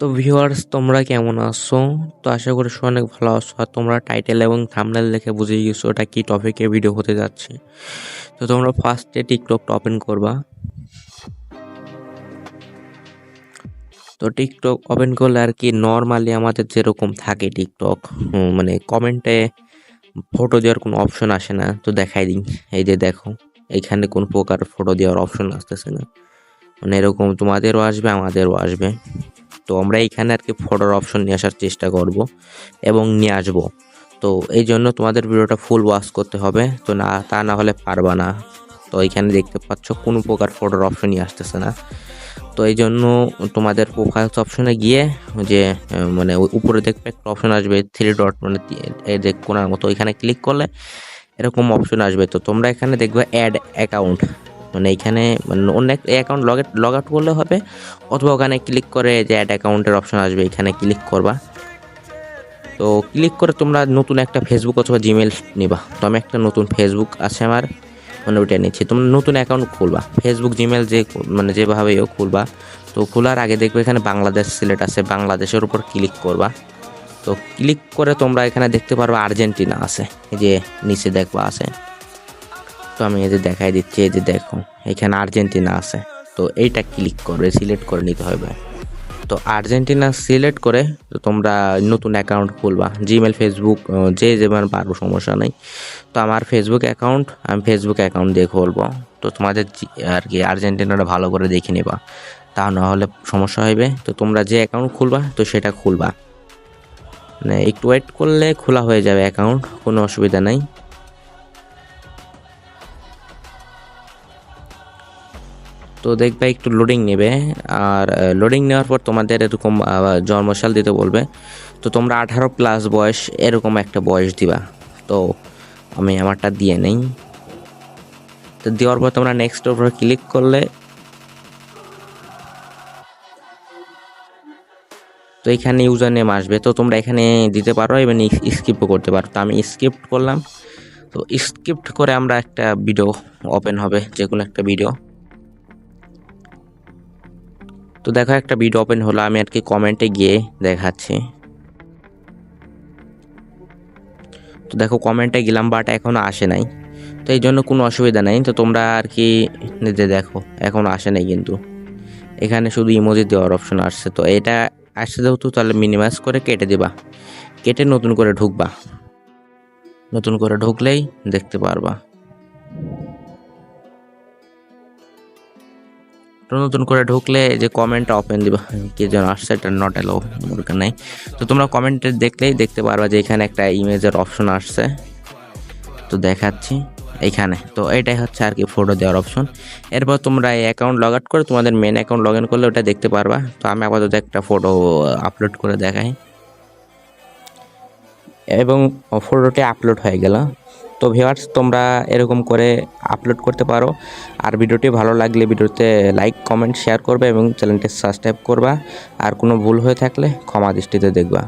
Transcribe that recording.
তো ভিউয়ার্স, তোমরা কেমন আছো? তো আশা করি অনেক ভালো আছো। আর তোমরা টাইটেল এবং থাম্বনেল দেখে বুঝে গেছো এটা কি টপিকে ভিডিও হতে যাচ্ছে। তো তোমরা ফার্স্টে টিকটকটা ওপেন করবা। তো টিকটক ওপেন করলে আর কি নর্মালি আমাদের যেরকম থাকে টিকটক, মানে কমেন্টে ফটো দেওয়ার কোনো অপশন আসে না। তো দেখাই দিই, এই যে দেখো, এইখানে কোন প্রকার ফটো দেওয়ার অপশন আসতেছে না। মানে এরকম তোমাদেরও আসবে, আমাদেরও আসবে। তো আমরা এইখানে আর কি ফটোর অপশন নিয়ে আসার চেষ্টা করব এবং নিয়ে আসবো। তো এই জন্য তোমাদের ভিডিওটা ফুল ওয়াচ করতে হবে, তো তা না হলে পারবা না। তো এইখানে দেখতে পাচ্ছ কোনো প্রকার ফটোর অপশনই আসতেছে না। তো এই জন্য তোমাদের প্রোফাইলস অপশনে গিয়ে যে মানে উপরে দেখবে একটা অপশন আসবে 3 ডট, মানে এই যে কোণার মতো, এখানে ক্লিক করলে এরকম অপশন আসবে। তো তোমরা এখানে দেখবে অ্যাড অ্যাকাউন্ট, মানে এইখানে মানে অন্য একটা অ্যাকাউন্ট লগ আউট করলে হবে, অথবা ওখানে ক্লিক করে যে অ্যাড অ্যাকাউন্টের অপশন আসবে, এখানে ক্লিক করবা। তো ক্লিক করে তোমরা নতুন একটা ফেসবুক অথবা জিমেল নিবা। তো আমি একটা নতুন ফেসবুক আছে আমার, মানে ওইটা নিচ্ছি। তোমরা নতুন অ্যাকাউন্ট খুলবা, ফেসবুক জিমেল যে মানে যেভাবেই হোক খুলবা। তো খোলার আগে দেখবে এখানে বাংলাদেশ সিলেক্ট আছে, বাংলাদেশের উপর ক্লিক করবা। তো ক্লিক করে তোমরা এখানে দেখতে পারবা আর্জেন্টিনা আছে, এই যে নিচে দেখবা আছে। তো আমি এই যে দেখাই দিচ্ছি, এই যে দেখো এখানে আর্জেন্টিনা আছে। তো এইটা ক্লিক করে সিলেক্ট করে নিতে হবে। তো আর্জেন্টিনা সিলেক্ট করে তো তোমরা নতুন অ্যাকাউন্ট খুলবা, জিমেল ফেসবুক যে যেমন পারবো, সমস্যা নেই। তো আমার ফেসবুক অ্যাকাউন্ট, আমি ফেসবুক অ্যাকাউন্ট দিয়ে খুলবো। তো তোমাদের আর কি আর্জেন্টিনাটা ভালো করে দেখে নেবা, তা না হলে সমস্যা হবে। তো তোমরা যে অ্যাকাউন্ট খুলবা তো সেটা খুলবা, মানে একটু ওয়েট করলে খোলা হয়ে যাবে অ্যাকাউন্ট, কোনো অসুবিধা নেই। তো দেখবে একটু লোডিং নেবে, আর লোডিং নেওয়ার পর তোমাদের এরকম জন্মসাল দিতে বলবে। তো তোমরা 18+ বয়স এরকম একটা বয়স দিবা। তো আমি আমারটা দিয়ে নেই। তো দেওয়ার পর তোমরা নেক্সটের উপর ক্লিক করলে তো এখানে ইউজার নেম আসবে। তো তোমরা এখানে দিতে পারো এবং স্কিপও করতে পারো। তো আমি স্কিপ্ট করলাম। তো স্কিপ্ট করে আমরা একটা ভিডিও ওপেন হবে, যে কোনো একটা ভিডিও। তো দেখো একটা ভিডিও ওপেন হলো, আমি আর কি কমেন্টে গিয়ে দেখাচ্ছি। তো দেখো কমেন্টে গেলাম, বাট এখনও আসে নাই। তো এই জন্য কোনো অসুবিধা নেই। তো তোমরা আর কি নিজে দেখো, এখনও আসে নাই, কিন্তু এখানে শুধু ইমোজি দেওয়ার অপশন আসছে। তো এটা আসছে যেহেতু, তাহলে মিনিমাইজ করে কেটে দিবা, কেটে নতুন করে ঢুকবা। নতুন করে ঢুকলেই দেখতে পারবা। তো নতুন করে ঢুকলে যে কমেন্টটা ওপেন দিবা, কি যেন আসছে, এটা নট এলো, দরকার নাই। তো তোমরা কমেন্টে দেখলেই দেখতে পারবা যে এখানে একটা ইমেজের অপশন আসছে। তো দেখাচ্ছি এইখানে। তো এটাই হচ্ছে আর কি ফটো দেওয়ার অপশন। এরপর তোমরা এই অ্যাকাউন্ট লগ আউট করে তোমাদের মেন অ্যাকাউন্ট লগ ইন করলে ওটা দেখতে পারবা। তো আমি আপাতত একটা ফটো আপলোড করে দেখাই, এবং ফটোটি আপলোড হয়ে গেল। তো ভিউয়ার্স, তোমরা এরকম করে আপলোড করতে পারো। আর ভিডিওটি ভালো লাগলে ভিডিওতে লাইক কমেন্ট শেয়ার করবে এবং চ্যানেলটি সাবস্ক্রাইব করবা। আর কোনো ভুল হয়ে থাকলে ক্ষমা দৃষ্টিতে দেখবা।